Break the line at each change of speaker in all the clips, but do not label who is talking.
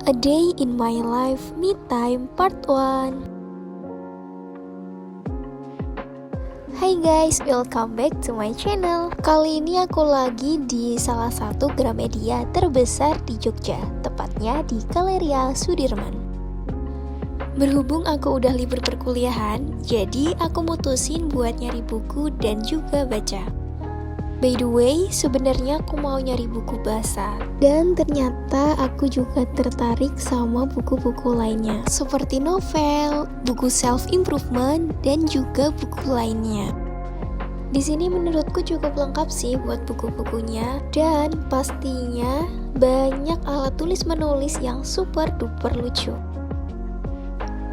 A Day in My Life Me Time Part 1. Hai guys, welcome back to my channel. Kali ini aku lagi di salah satu Gramedia terbesar di Jogja, tepatnya di Galeria Sudirman. Berhubung aku udah libur perkuliahan, jadi aku mutusin buat nyari buku dan juga baca. By the way, sebenarnya aku mau nyari buku bahasa. Dan ternyata aku juga tertarik sama buku-buku lainnya, seperti novel, buku self-improvement, dan juga buku lainnya. Di sini menurutku cukup lengkap sih buat buku-bukunya, dan pastinya banyak alat tulis menulis yang super duper lucu.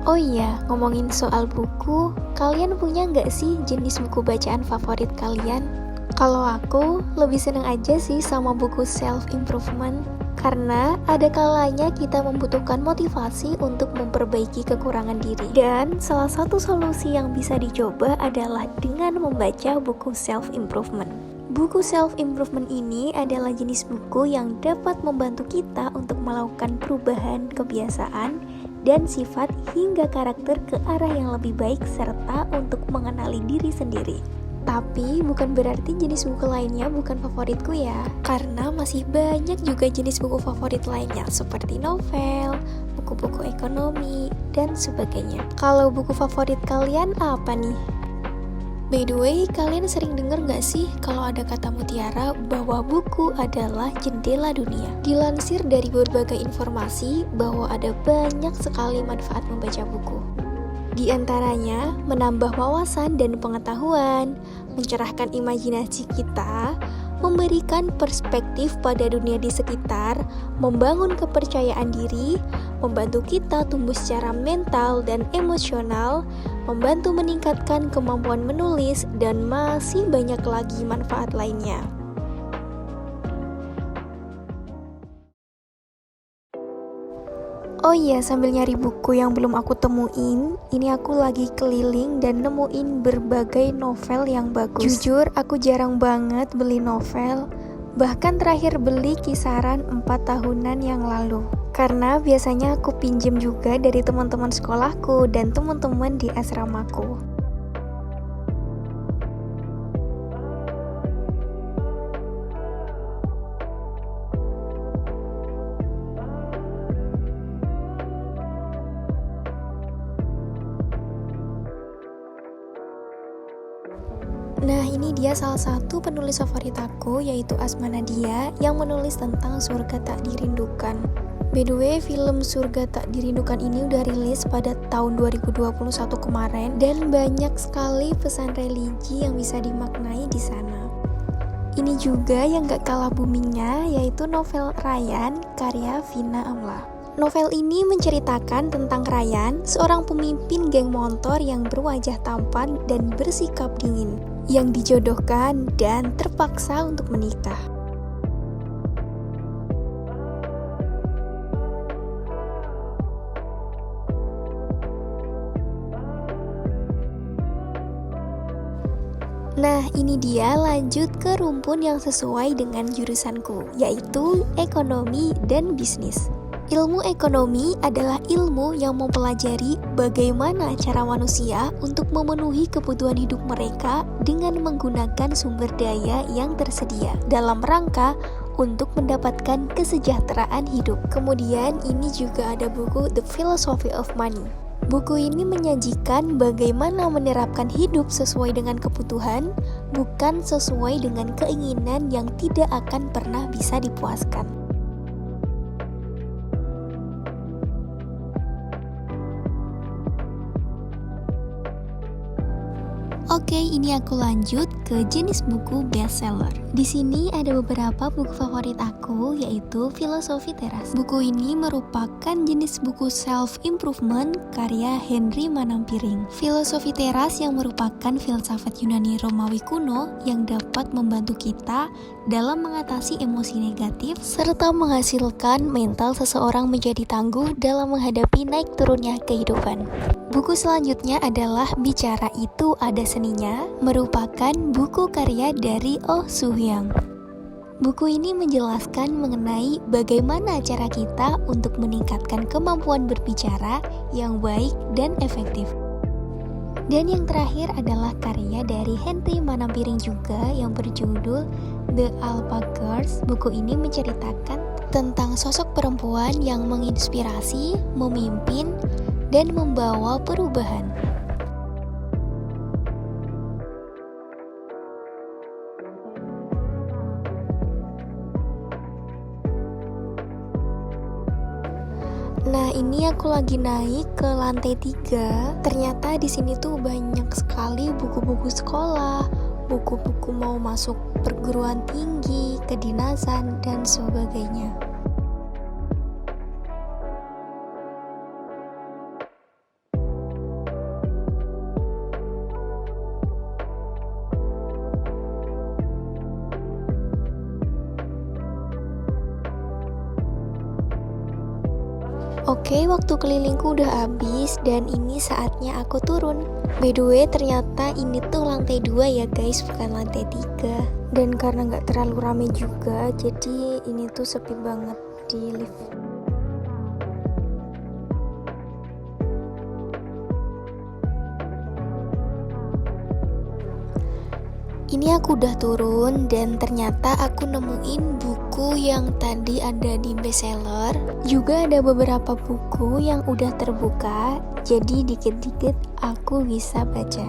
Oh iya, ngomongin soal buku, kalian punya nggak sih jenis buku bacaan favorit kalian? Kalau aku, lebih seneng aja sih sama buku self-improvement, karena ada kalanya kita membutuhkan motivasi untuk memperbaiki kekurangan diri. Dan salah satu solusi yang bisa dicoba adalah dengan membaca buku self-improvement. Buku self-improvement ini adalah jenis buku yang dapat membantu kita untuk melakukan perubahan kebiasaan dan sifat hingga karakter ke arah yang lebih baik serta untuk mengenali diri sendiri. Tapi bukan berarti jenis buku lainnya bukan favoritku ya, karena masih banyak juga jenis buku favorit lainnya seperti novel, buku-buku ekonomi, dan sebagainya. Kalau buku favorit kalian apa nih? By the way, kalian sering dengar gak sih kalau ada kata mutiara bahwa buku adalah jendela dunia? Dilansir dari berbagai informasi bahwa ada banyak sekali manfaat membaca buku. Di antaranya, menambah wawasan dan pengetahuan, mencerahkan imajinasi kita, memberikan perspektif pada dunia di sekitar, membangun kepercayaan diri, membantu kita tumbuh secara mental dan emosional, membantu meningkatkan kemampuan menulis, dan masih banyak lagi manfaat lainnya. Oh iya, sambil nyari buku yang belum aku temuin, ini aku lagi keliling dan nemuin berbagai novel yang bagus. Jujur, aku jarang banget beli novel, bahkan terakhir beli kisaran 4 tahunan yang lalu. Karena biasanya aku pinjem juga dari teman-teman sekolahku dan teman-teman di asramaku. Nah, ini dia salah satu penulis favorit aku, yaitu Asma Nadia, yang menulis tentang Surga Tak Dirindukan. By the way, film Surga Tak Dirindukan ini udah rilis pada tahun 2021 kemarin, dan banyak sekali pesan religi yang bisa dimaknai di sana. Ini juga yang gak kalah boomingnya, yaitu novel Ryan, karya Vina Amla. Novel ini menceritakan tentang Ryan, seorang pemimpin geng motor yang berwajah tampan dan bersikap dingin, yang dijodohkan dan terpaksa untuk menikah. Nah, ini dia lanjut ke rumpun yang sesuai dengan jurusanku, yaitu ekonomi dan bisnis. Ilmu ekonomi adalah ilmu yang mempelajari bagaimana cara manusia untuk memenuhi kebutuhan hidup mereka dengan menggunakan sumber daya yang tersedia dalam rangka untuk mendapatkan kesejahteraan hidup. Kemudian ini juga ada buku The Philosophy of Money. Buku ini menyajikan bagaimana menerapkan hidup sesuai dengan kebutuhan, bukan sesuai dengan keinginan yang tidak akan pernah bisa dipuaskan. Oke, ini aku lanjut ke jenis buku bestseller. Di sini ada beberapa buku favorit aku, yaitu Filosofi Teras. Buku ini merupakan jenis buku self-improvement karya Henry Manampiring. Filosofi Teras yang merupakan filsafat Yunani Romawi kuno yang dapat membantu kita dalam mengatasi emosi negatif serta menghasilkan mental seseorang menjadi tangguh dalam menghadapi naik turunnya kehidupan. Buku selanjutnya adalah Bicara Itu Ada Seninya, merupakan buku karya dari Oh Soo Hyang. Buku ini menjelaskan mengenai bagaimana cara kita untuk meningkatkan kemampuan berbicara yang baik dan efektif. Dan yang terakhir adalah karya dari Henry Manampiring juga yang berjudul The Alpha Girls. Buku ini menceritakan tentang sosok perempuan yang menginspirasi, memimpin, dan membawa perubahan. Nah, ini aku lagi naik ke lantai 3. Ternyata di sini tuh banyak sekali buku-buku sekolah, buku-buku mau masuk perguruan tinggi, kedinasan, dan sebagainya. Oke, waktu kelilingku udah habis dan ini saatnya aku turun. By the way, ternyata ini tuh lantai 2 ya guys, bukan lantai 3. Dan karena gak terlalu rame juga, jadi ini tuh sepi banget di lift. Ini aku udah turun dan ternyata aku nemuin buku yang tadi ada di bestseller. Juga ada beberapa buku yang udah terbuka, jadi dikit-dikit aku bisa baca.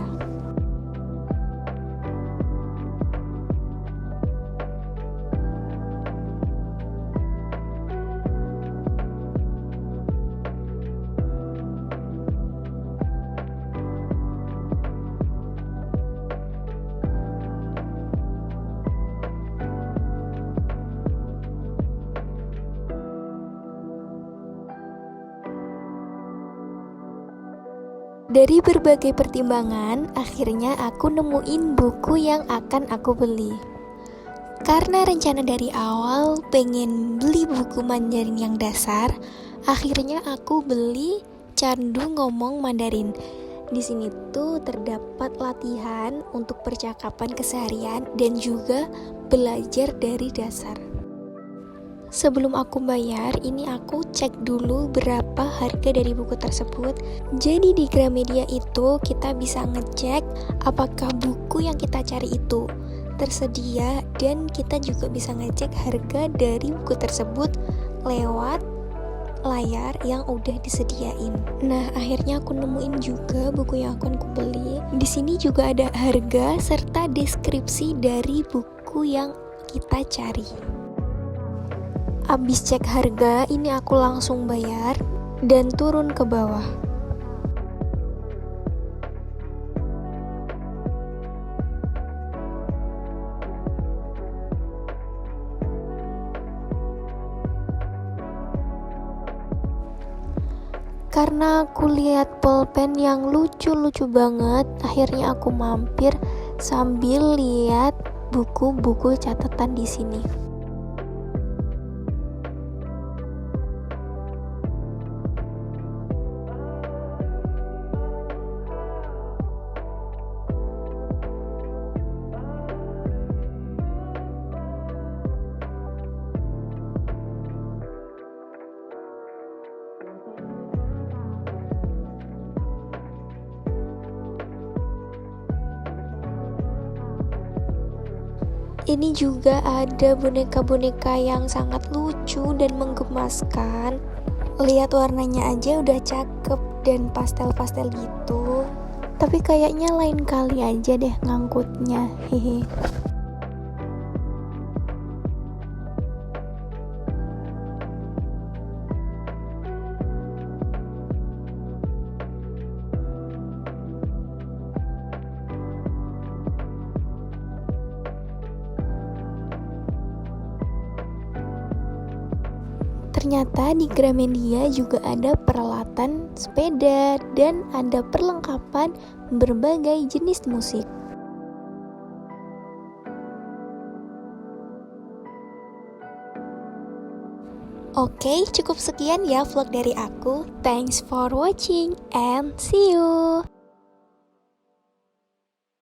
Dari berbagai pertimbangan, akhirnya aku nemuin buku yang akan aku beli. Karena rencana dari awal pengen beli buku Mandarin yang dasar, akhirnya aku beli Candu Ngomong Mandarin. Di sini tuh terdapat latihan untuk percakapan keseharian dan juga belajar dari dasar. Sebelum aku bayar, ini aku cek dulu berapa harga dari buku tersebut. Jadi di Gramedia itu kita bisa ngecek apakah buku yang kita cari itu tersedia, dan kita juga bisa ngecek harga dari buku tersebut lewat layar yang udah disediain. Nah, akhirnya aku nemuin juga buku yang akan aku beli. Di sini juga ada harga serta deskripsi dari buku yang kita cari. Abis cek harga, ini aku langsung bayar dan turun ke bawah. Karena aku lihat pulpen yang lucu-lucu banget, akhirnya aku mampir sambil lihat buku-buku catatan di sini. Ini juga ada boneka-boneka yang sangat lucu dan menggemaskan. Lihat warnanya aja udah cakep dan pastel-pastel gitu. Tapi kayaknya lain kali aja deh ngangkutnya. Hehe. Ternyata di Gramedia juga ada peralatan sepeda dan ada perlengkapan berbagai jenis musik. Oke, cukup sekian ya vlog dari aku. Thanks for watching and see you.